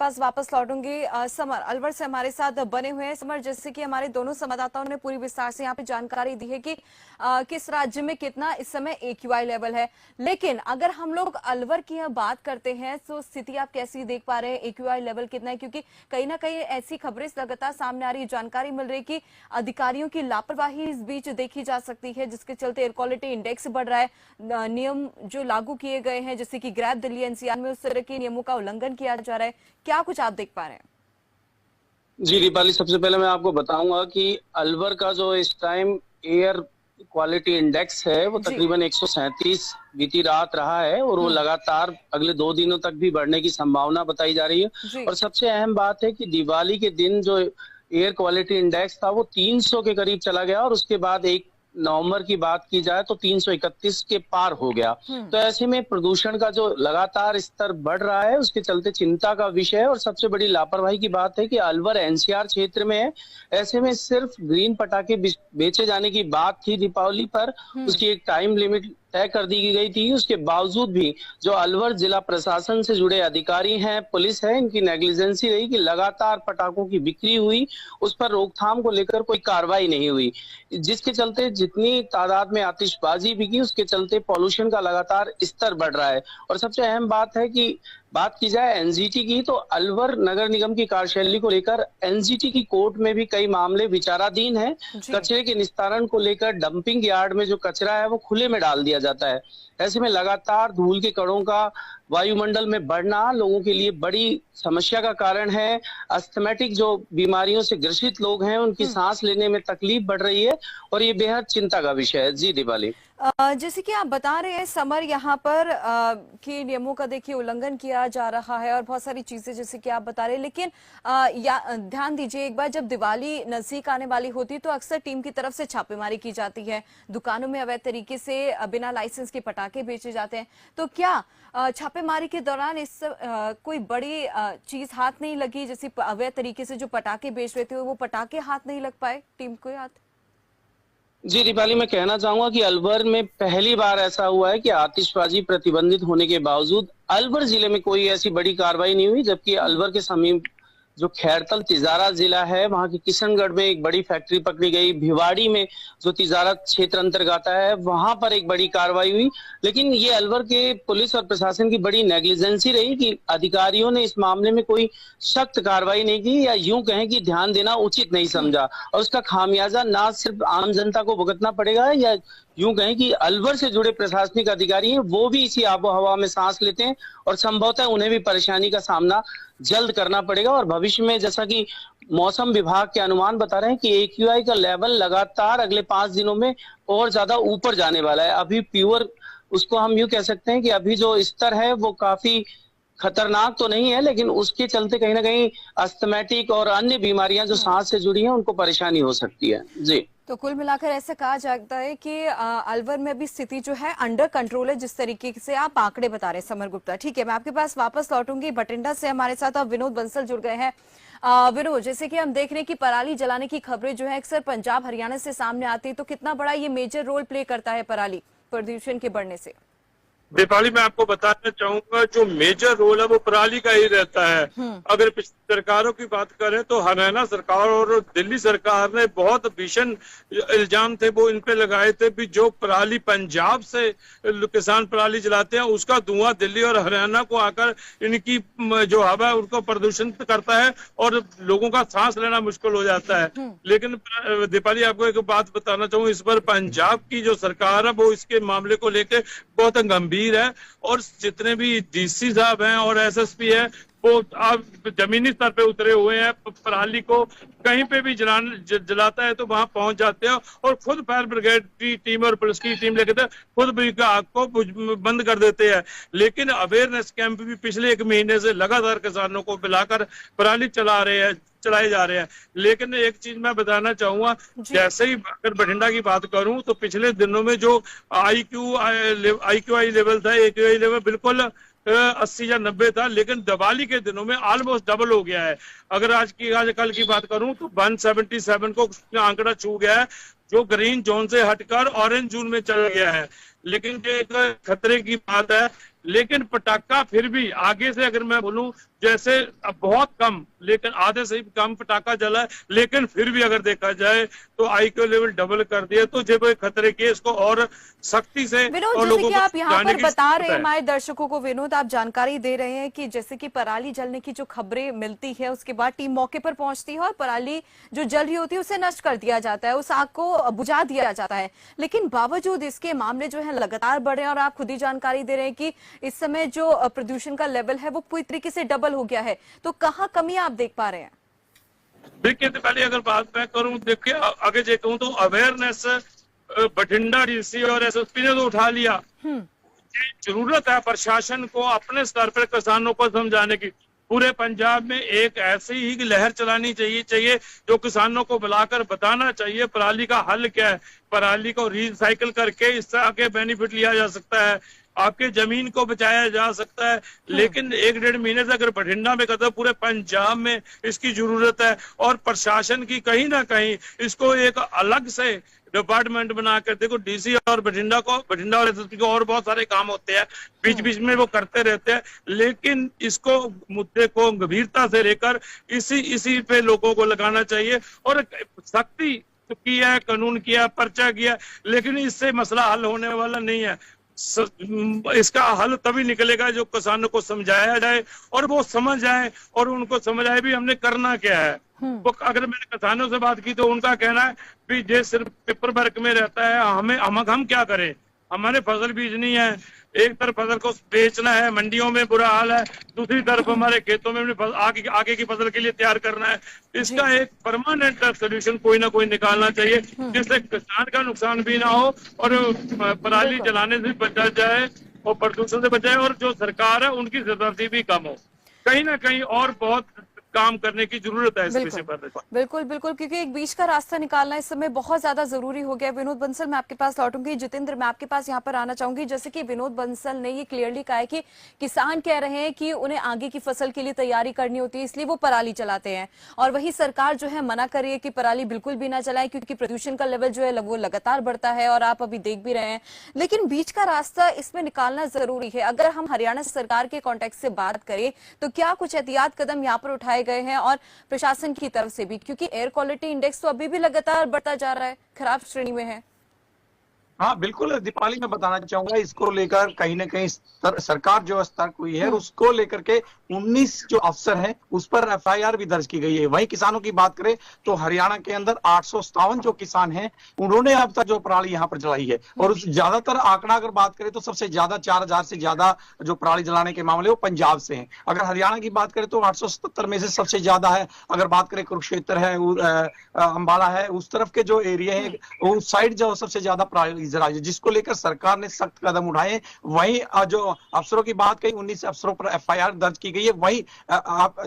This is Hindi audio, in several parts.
पास वापस लौटूंगी। समर अलवर से हमारे साथ बने हुए हैं। समर, जैसे कि हमारे दोनों संवाददाताओं ने पूरी विस्तार से यहाँ पे जानकारी दी है कि किस राज्य में कितना इस समय AQI लेवल है, लेकिन अगर हम लोग अलवर की बात करते हैं तो स्थिति आप कैसी देख पा रहे हैं? AQI लेवल कितना है? क्योंकि कहीं ना कहीं ऐसी खबरें लगातार सामने आ रही, जानकारी मिल रही कि अधिकारियों की लापरवाही इस बीच देखी जा सकती है, जिसके चलते एयर क्वालिटी इंडेक्स बढ़ रहा है। नियम जो लागू किए गए हैं जैसे कि ग्रैब दिल्ली NCR में, उस तरह के नियमों का उल्लंघन किया जा रहा है। क्या कुछ आप देख पा रहे हैं? जी दीपाली, सबसे पहले मैं आपको बताऊंगा कि अलवर का जो इस टाइम एयर क्वालिटी इंडेक्स है वो तकरीबन 137 बीती रात रहा है और वो लगातार अगले 2 दिनों तक भी बढ़ने की संभावना बताई जा रही है। और सबसे अहम बात है कि दिवाली के दिन जो एयर क्वालिटी इंडेक्स था वो 300 के करीब चला गया और उसके बाद 1 नवंबर की बात की जाए तो 331 के पार हो गया। तो ऐसे में प्रदूषण का जो लगातार स्तर बढ़ रहा है उसके चलते चिंता का विषय है। और सबसे बड़ी लापरवाही की बात है कि अलवर NCR क्षेत्र में है, ऐसे में सिर्फ ग्रीन पटाखे बेचे जाने की बात थी दीपावली पर, उसकी एक टाइम लिमिट तय कर दी गई थी। उसके बावजूद भी जो अलवर जिला प्रशासन से जुड़े अधिकारी हैं, पुलिस है, इनकी नेग्लिजेंसी रही कि लगातार पटाखों की बिक्री हुई, उस पर रोकथाम को लेकर कोई कार्रवाई नहीं हुई, जिसके चलते जितनी तादाद में आतिशबाजी बिकी उसके चलते पॉल्यूशन का लगातार स्तर बढ़ रहा है। और सबसे अहम बात है कि बात की जाए NGT की तो अलवर नगर निगम की कार्यशैली को लेकर NGT की कोर्ट में भी कई मामले विचाराधीन हैं। कचरे के निस्तारण को लेकर डंपिंग यार्ड में जो कचरा है वो खुले में डाल दिया जाता है। ऐसे में लगातार धूल के कणों का वायुमंडल में बढ़ना लोगों के लिए बड़ी समस्या का कारण है। अस्थमैटिक जो बीमारियों से ग्रसित लोग हैं उनकी सांस लेने में तकलीफ बढ़ रही है और ये बेहद चिंता का विषय है। जी दीपाली, जैसे कि आप बता रहे हैं समर, यहाँ पर कि नियमों का देखिए उल्लंघन किया जा रहा है और बहुत सारी चीजें जैसे कि आप बता रहे हैं, लेकिन ध्यान दीजिए, एक बार जब दिवाली नजदीक आने वाली होती है तो अक्सर टीम की तरफ से छापेमारी की जाती है, दुकानों में अवैध तरीके से बिना लाइसेंस के पटाखे बेचे जाते हैं। तो क्या छापेमारी के दौरान इस कोई बड़ी चीज हाथ नहीं लगी? जैसे अवैध तरीके से जो पटाखे बेच रहे थे वो पटाखे हाथ नहीं लग पाए टीम को हाथ? जी दीपाली, मैं कहना चाहूंगा कि अलवर में पहली बार ऐसा हुआ है कि आतिशबाजी प्रतिबंधित होने के बावजूद अलवर जिले में कोई ऐसी बड़ी कार्रवाई नहीं हुई, जबकि अलवर के समीप जो खैरतल तिजारा जिला है वहां की किशनगढ़ में एक बड़ी फैक्ट्री पकड़ी गई, भिवाड़ी में जो तिजारा क्षेत्र अंतर्गत आता है वहां पर एक बड़ी कार्रवाई हुई। लेकिन ये अलवर के पुलिस और प्रशासन की बड़ी नेग्लिजेंसी रही कि अधिकारियों ने इस मामले में कोई सख्त कार्रवाई नहीं की, या यूं कहें कि ध्यान देना उचित नहीं समझा, और उसका खामियाजा ना सिर्फ आम जनता को भुगतना पड़ेगा, या यूं कहें कि अलवर से जुड़े प्रशासनिक अधिकारी हैं वो भी इसी आबो हवा में सांस लेते हैं और संभवतः उन्हें भी परेशानी का सामना जल्द करना पड़ेगा। और भविष्य में जैसा कि मौसम विभाग के अनुमान बता रहे हैं कि AQI का लेवल लगातार अगले 5 दिनों में और ज्यादा ऊपर जाने वाला है। अभी प्योर उसको हम यूं कह सकते हैं कि अभी जो स्तर है वो काफी खतरनाक तो नहीं है, लेकिन उसके चलते कहीं ना कहीं अस्थमैटिक और अन्य बीमारियां जो सांस से जुड़ी हैं उनको परेशानी हो सकती है। जी, तो कुल मिलाकर ऐसा कहा जाता है कि अलवर में भी स्थिति जो है अंडर कंट्रोल है, जिस तरीके से आप आंकड़े बता रहे हैं समर गुप्ता। ठीक है, मैं आपके पास वापस लौटूंगी। बठिंडा से हमारे साथ अब विनोद बंसल जुड़ गए हैं। विनोद, जैसे कि हम देख रहे हैं कि पराली जलाने की खबरें जो है अक्सर पंजाब हरियाणा से सामने आती है, तो कितना बड़ा ये मेजर रोल प्ले करता है पराली प्रदूषण के बढ़ने से? दीपाली, मैं आपको बताना चाहूंगा जो मेजर रोल है वो पराली का ही रहता है। अगर पिछली सरकारों की बात करें तो हरियाणा सरकार और दिल्ली सरकार ने बहुत भीषण इल्जाम थे वो इन पे लगाए थे भी जो पराली पंजाब से किसान पराली जलाते हैं उसका धुआं दिल्ली और हरियाणा को आकर इनकी जो हवा है उनको प्रदूषण करता है और लोगों का सांस लेना मुश्किल हो जाता है। लेकिन दीपाली, आपको एक बात बताना चाहूंगा, इस बार पंजाब की जो सरकार है वो इसके मामले को लेकर बहुत गंभीर है और जितने भी DC साहब हैं और SSP है वो आप जमीनी स्तर पे उतरे हुए हैं। पराली को कहीं पे भी जलाता है तो वहां पहुंच जाते हैं और खुद फायर ब्रिगेड की टीम और पुलिस की टीम लेकर खुद भी आग को बंद कर देते हैं। लेकिन अवेयरनेस कैंप भी पिछले 1 महीने से लगातार किसानों को बुलाकर पराली चलाए जा रहे हैं। लेकिन एक चीज मैं बताना चाहूंगा, जैसे ही अगर बठिंडा की बात करूं तो पिछले दिनों में जो AQI लेवल था, AQI लेवल बिल्कुल 80 या 90 था, लेकिन दिवाली के दिनों में ऑलमोस्ट डबल हो गया है। अगर आज कल की बात करूं तो 177 को आंकड़ा छू गया है, जो ग्रीन जोन से हटकर ऑरेंज जोन में चला गया है। लेकिन जो एक खतरे की बात है लेकिन पटाखा फिर भी आगे से अगर मैं बोलूं जैसे अब बहुत कम, लेकिन आधे से भी कम पटाखा जला है, लेकिन फिर भी अगर देखा जाए तो IQ लेवल डबल कर दिया, तो जब खतरे के इसको और सख्ती से विनोद, और जैसे लोगों कि को आप यहाँ जाने पर की बता रहे जरूरत हैं है। हमारे दर्शकों को, विनोद आप जानकारी दे रहे हैं कि जैसे कि पराली जलने की जो खबरें मिलती है उसके बाद टीम मौके पर पहुंचती है और पराली जो जल रही होती है उसे नष्ट कर दिया जाता है, उस आग को बुझा दिया जाता है। लेकिन बावजूद इसके मामले जो है लगातार बढ़ रहे हैं और आप खुद ही जानकारी दे रहे हैं कि इस समय जो प्रदूषण का लेवल है वो पूरी तरीके से डबल हो गया है, तो कहाँ कमी आप देख पा रहे हैं? देखिए, तो पहले अगर बात मैं करूं, देखिए आगे जो कहूं तो अवेयरनेस बठिंडा डीसी और SSP ने तो उठा लिया। ये जरूरत है प्रशासन को अपने स्तर पर किसानों को समझाने की। पूरे पंजाब में एक ऐसी ही लहर चलानी चाहिए जो किसानों को बुलाकर बताना चाहिए पराली का हल क्या है, पराली को रिसाइकिल करके इससे आगे बेनिफिट लिया जा सकता है, आपके जमीन को बचाया जा सकता है। लेकिन 1-1.5 महीने से अगर बठिंडा में करते, पूरे पंजाब में इसकी जरूरत है। और प्रशासन की कहीं ना कहीं इसको एक अलग से डिपार्टमेंट बनाकर, देखो डीसी और बठिंडा और SSP को और बहुत सारे काम होते हैं, बीच बीच में वो करते रहते हैं, लेकिन इसको मुद्दे को गंभीरता से लेकर इसी पे लोगों को लगाना चाहिए। और सख्ती किया है, कानून किया, पर्चा किया, लेकिन इससे मसला हल होने वाला नहीं है। इसका हल तभी निकलेगा जो किसानों को समझाया जाए और वो समझ आए, और उनको समझ आए भी हमने करना क्या है। वो अगर मैंने किसानों से बात की तो उनका कहना है भी ये सिर्फ पेपर वर्क में रहता है, हम क्या करें, हमारे फसल बीजनी है, एक तरफ फसल को बेचना है, मंडियों में बुरा हाल है, दूसरी तरफ हमारे खेतों में आगे की फसल के लिए तैयार करना है। इसका एक परमानेंट सोल्यूशन कोई ना कोई निकालना चाहिए जिससे किसान का नुकसान भी ना हो और पराली जलाने से बचा जाए और प्रदूषण से बचाए, और जो सरकार है उनकी जरूरत भी कम हो। कहीं ना कहीं और बहुत काम करने की जरूरत है इस विषय पर। बिल्कुल, क्योंकि एक बीच का रास्ता निकालना इस समय बहुत ज्यादा जरूरी हो गया। विनोद बंसल, मैं आपके पास लौटूंगी। जितेंद्र, मैं आपके पास यहाँ पर आना चाहूंगी। जैसे कि विनोद बंसल ने ये क्लियरली कहा है कि किसान कह रहे हैं कि उन्हें आगे की फसल के लिए तैयारी करनी होती है, इसलिए वो पराली चलाते हैं, और वही सरकार जो है मना कर रही है कि पराली बिल्कुल भी ना चलाएं क्योंकि प्रदूषण का लेवल जो है वो लगातार बढ़ता है, और आप अभी देख भी रहे हैं। लेकिन बीच का रास्ता इसमें निकालना जरूरी है। अगर हम हरियाणा सरकार के कॉन्टेक्स्ट से बात करें तो क्या कुछ एहतियात कदम यहाँ पर उठाए गए हैं और प्रशासन की तरफ से भी, क्योंकि एयर क्वालिटी इंडेक्स तो अभी भी लगातार बढ़ता जा रहा है, खराब श्रेणी में है। हाँ बिल्कुल दीपाली, मैं बताना चाहूंगा इसको लेकर कहीं ना कहीं सरकार जो सतर्क हुई है, उसको लेकर के 19 जो अफसर हैं उस पर FIR भी दर्ज की गई है। वहीं किसानों की बात करें तो हरियाणा के अंदर 857 जो किसान हैं उन्होंने अब तक जो पराली यहाँ पर जलाई है, और उस ज्यादातर आंकड़ा अगर बात करें तो सबसे ज्यादा 4000 से ज्यादा जो पराली जलाने के मामले वो पंजाब से हैं। अगर हरियाणा की बात करें तो 877 में से सबसे ज्यादा है। अगर बात करें कुरुक्षेत्र है, अंबाला है, उस तरफ के जो एरिया है उस साइड जो सबसे ज्यादा पराली जलाई, जिसको लेकर सरकार ने सख्त कदम उठाए। वहीं जो अफसरों की बात कही, 19 अफसरों पर FIR दर्ज की गई है। वहीं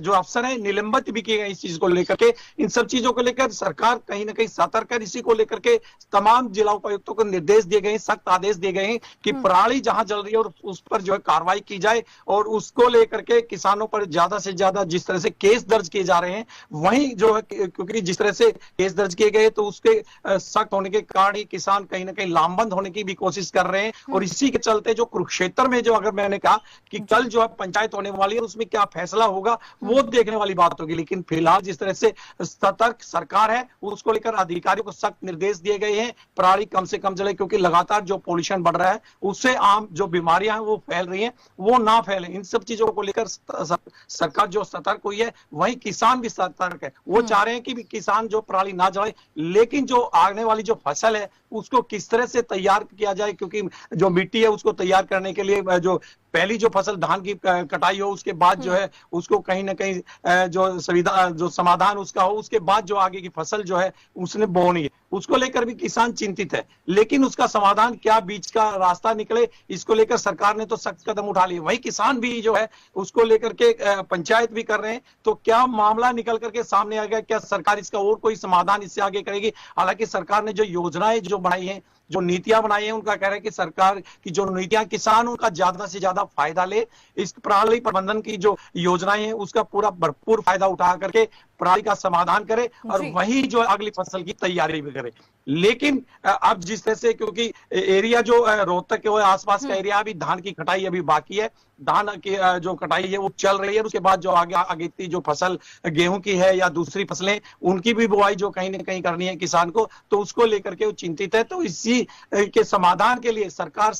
जो अफसर हैं निलंबित भी किए गए इस चीज को लेकर के। इन सब चीजों को लेकर सरकार कहीं ना कहीं सतर्क है। इसी को लेकर के तमाम जिला उपायुक्तों को निर्देश दिए गए हैं, सख्त आदेश दिए गए हैं कि पराली जहां जल रही है और उस पर जो है कार्रवाई की जाए, और उसको लेकर के किसानों पर ज्यादा से ज्यादा जिस तरह से केस दर्ज किए जा रहे हैं, वहीं जो है क्योंकि जिस तरह से केस दर्ज किए गए तो उसके सख्त होने के कारण ही किसान कहीं ना कहीं लामबंद होने की भी कोशिश कर रहे हैं। और इसी के चलते जो कुरुक्षेत्र में जो अगर मैंने कहा कि कल जो है पंचायत होने वाली है, उसमें क्या फैसला होगा वो देखने वाली बात होगी। लेकिन फिलहाल जिस तरह से सतर्क सरकार है उसको लेकर अधिकारियों को सख्त निर्देश दिए गए हैं, पराली कम से कम जले, क्योंकि लगातार जो पोल्यूशन बढ़ रहा है उससे आम जो बीमारियां हैं वो फैल रही हैं, वो ना फैले। इन सब चीजों को लेकर सरकार जो सतर्क हुई है, वहीं किसान भी सतर्क है। वो चाह रहे हैं कि किसान जो पराली ना जलाए, लेकिन जो आने वाली जो फसल है उसको किस तरह से तैयार किया जाए, क्योंकि जो मिट्टी है उसको तैयार करने के लिए जो पहली जो फसल धान की कटाई हो उसके बाद जो है उसको कहीं ना कहीं जो सुविधा जो समाधान उसका हो, उसके बाद जो आगे की फसल जो है उसने बोनी है, उसको लेकर भी किसान चिंतित है। लेकिन उसका समाधान क्या बीच का रास्ता निकले, इसको लेकर सरकार ने तो सख्त कदम उठा लिए। वही किसान भी जो है उसको लेकर के पंचायत भी कर रहे हैं। तो क्या मामला निकल करके सामने आ गया, क्या सरकार इसका और कोई समाधान इससे आगे करेगी? हालांकि सरकार ने जो योजनाएं जो बनाई है, जो नीतियां बनाई हैं, उनका कह रहे हैं कि सरकार की जो नीतियां किसान उनका ज्यादा से ज्यादा फायदा ले। इस पराली प्रबंधन की जो योजनाएं हैं उसका पूरा भरपूर फायदा उठा करके पराली का समाधान करे और जी। वही जो अगली फसल की तैयारी भी करे। लेकिन अब जिस तरह से, क्योंकि एरिया जो रोहतक के आसपास का एरिया, अभी धान की कटाई अभी बाकी है, धान की जो कटाई है वो चल रही है, उसके बाद जो आगे जो फसल गेहूं की है या दूसरी फसलें, उनकी भी बुआई जो कहीं ना कहीं करनी है किसान को, तो उसको लेकर के वो चिंतित है। तो इसी के समाधान के लिए सरकार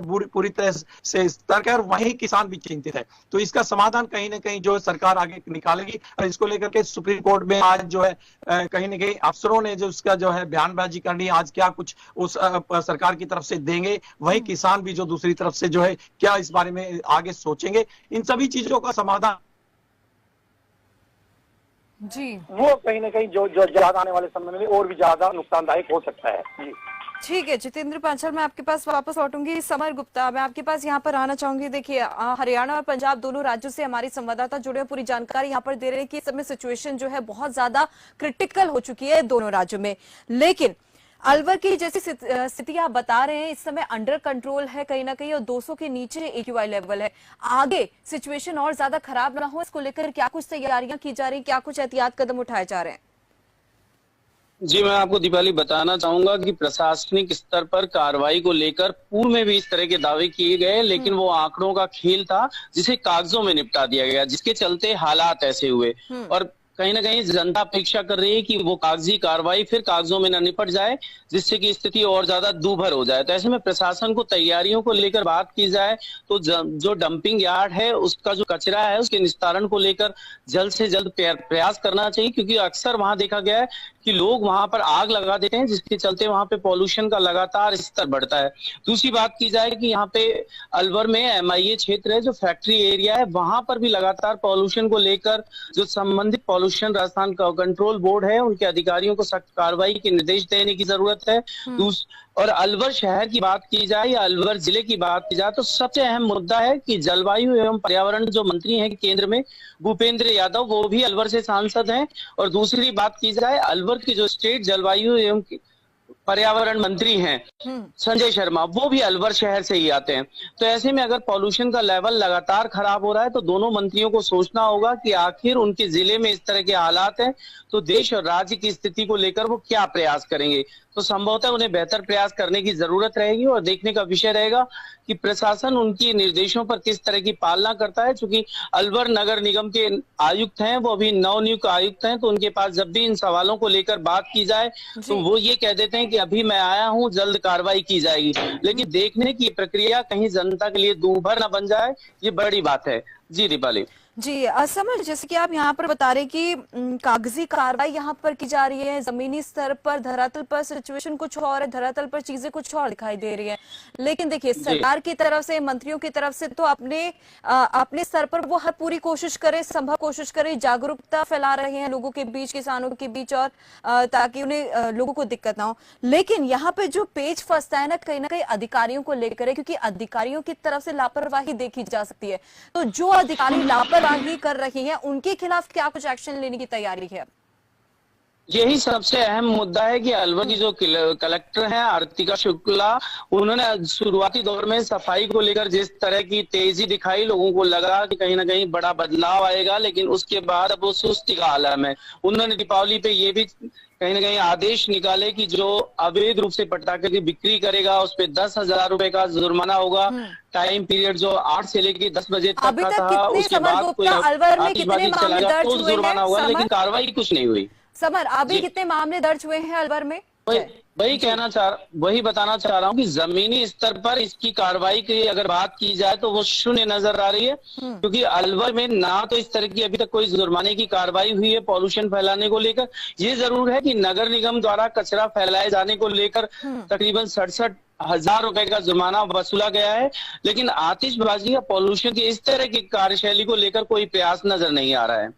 पूरी तरह से सतर्क है और वहीं किसान भी चिंतित है। तो इसका समाधान कहीं ना कहीं जो सरकार आगे निकालेगी, और इसको लेकर के सुप्रीम कोर्ट में आज जो है कहीं ना कहीं अफसरों ने जो उसका जो है बयानबाजी करनी है, आज क्या कुछ उस सरकार की तरफ से देंगे, वही किसान भी जो दूसरी तरफ से जो है क्या इस बारे में आगे सोचेंगे, इन सभी चीजों का समाधान जी वो कहीं ना कहीं जो ज्यादा आने वाले समय में और भी ज्यादा नुकसानदायक हो सकता है। जी ठीक है जितेंद्र पांचाल, मैं आपके पास वापस लौटूंगी। समर गुप्ता, मैं आपके पास यहाँ पर आना चाहूंगी। देखिए हरियाणा और पंजाब दोनों राज्यों से हमारी संवाददाता जुड़े हैं, पूरी जानकारी यहाँ पर दे रहे हैं कि इस समय सिचुएशन जो है बहुत ज्यादा क्रिटिकल हो चुकी है दोनों राज्यों में। लेकिन अलवर की जैसी स्थिति आप बता रहे हैं इस समय अंडर कंट्रोल है कहीं ना कहीं, और 200 के नीचे AQI लेवल है। आगे सिचुएशन और ज्यादा खराब ना हो, इसको लेकर क्या कुछ तैयारियां की जा रही, क्या कुछ एहतियात कदम उठाए जा रहे हैं? जी, मैं आपको दीपाली बताना चाहूंगा कि प्रशासनिक स्तर पर कार्रवाई को लेकर पूर्व में भी इस तरह के दावे किए गए, लेकिन वो आंकड़ों का खेल था जिसे कागजों में निपटा दिया गया, जिसके चलते हालात ऐसे हुए। और कहीं ना कहीं जनता अपेक्षा कर रही है कि वो कागजी कार्रवाई फिर कागजों में न निपट जाए, जिससे कि स्थिति और ज्यादा दूभर हो जाए। तो ऐसे में प्रशासन को तैयारियों को लेकर बात की जाए तो जो डंपिंग यार्ड है उसका जो कचरा है उसके निस्तारण को लेकर जल्द से जल्द प्रयास करना चाहिए, क्योंकि अक्सर वहां देखा गया है कि लोग वहां पर आग लगा देते हैं, जिसके चलते वहां पे पॉल्यूशन का लगातार स्तर बढ़ता है। दूसरी बात की जाए कि यहाँ पे अलवर में MIA क्षेत्र है, जो फैक्ट्री एरिया है, वहां पर भी लगातार पॉल्यूशन को लेकर जो संबंधित पॉल्यूशन राजस्थान कंट्रोल बोर्ड है उनके अधिकारियों को सख्त कार्रवाई के निर्देश देने की जरूरत है। और अलवर शहर की बात की जाए या अलवर जिले की बात की जाए तो सबसे अहम मुद्दा है कि जलवायु एवं पर्यावरण जो मंत्री हैं केंद्र में भूपेंद्र यादव, वो भी अलवर से सांसद हैं। और दूसरी बात की जाए अलवर की जो स्टेट जलवायु एवं पर्यावरण मंत्री हैं संजय शर्मा, वो भी अलवर शहर से ही आते हैं। तो ऐसे में अगर पॉल्यूशन का लेवल लगातार खराब हो रहा है तो दोनों मंत्रियों को सोचना होगा कि आखिर उनके जिले में इस तरह के हालात हैं तो देश और राज्य की स्थिति को लेकर वो क्या प्रयास करेंगे। तो संभवतः उन्हें बेहतर प्रयास करने की जरूरत रहेगी और देखने का विषय रहेगा कि प्रशासन उनकी निर्देशों पर किस तरह की पालना करता है। चूंकि अलवर नगर निगम के आयुक्त हैं, वो अभी नवनियुक्त आयुक्त हैं, तो उनके पास जब भी इन सवालों को लेकर बात की जाए तो वो ये कह देते हैं कि अभी मैं आया हूं, जल्द कार्रवाई की जाएगी। लेकिन देखने की प्रक्रिया कहीं जनता के लिए दूभर न बन जाए, ये बड़ी बात है। जी दीपाली। जी असमर, जैसे कि आप यहाँ पर बता रहे कि कागजी कार्रवाई यहाँ पर की जा रही है, जमीनी स्तर पर धरातल पर सिचुएशन कुछ और है, धरातल पर चीजें कुछ और दिखाई दे रही है। लेकिन देखिए सरकार की तरफ से, मंत्रियों की तरफ से तो अपने स्तर पर वो हर पूरी कोशिश करे, संभव कोशिश करे, जागरूकता फैला रहे हैं लोगों के बीच, किसानों के बीच, और ताकि उन्हें लोगों को दिक्कत ना हो। लेकिन यहाँ पे जो पेच फंसता है ना कहीं अधिकारियों को लेकर है, क्योंकि अधिकारियों की तरफ से लापरवाही देखी जा सकती है। तो जो अधिकारी लापरवाही कर रही हैं उनके खिलाफ क्या कुछ एक्शन लेने की तैयारी है? यही सबसे अहम मुद्दा है कि अलवर की जो कलेक्टर हैं आरतिका शुक्ला, उन्होंने शुरुआती दौर में सफाई को लेकर जिस तरह की तेजी दिखाई, लोगों को लगा कि कहीं ना कहीं बड़ा बदलाव आएगा, लेकिन उसके बाद अब वो सुस्ती का आलम है। उन्होंने दीपावली पे ये भी कहीं ना कहीं आदेश निकाले कि जो अवैध रूप से पटाखे की बिक्री करेगा उस पे 10,000 रुपए का जुर्माना होगा। टाइम पीरियड जो 8 से लेकर 10 बजे तक का था, उसके बाद कोई आतिशबाजी चलाएगा तो जुर्माना हुआ, लेकिन कार्रवाई कुछ नहीं हुई। समर, अभी कितने मामले दर्ज हुए हैं अलवर में? वही बताना चाह रहा हूँ कि जमीनी स्तर पर इसकी कार्रवाई की अगर बात की जाए तो वो शून्य नजर आ रही है, क्योंकि अलवर में ना तो इस तरह की अभी तक कोई जुर्माने की कार्रवाई हुई है पॉल्यूशन फैलाने को लेकर। ये जरूर है कि नगर निगम द्वारा कचरा फैलाए जाने को लेकर तकरीबन 67,000 रुपए का जुर्माना वसूला गया है, लेकिन आतिशबाजी या पॉल्यूशन की इस तरह की कार्यशैली को लेकर कोई प्रयास नजर नहीं आ रहा है।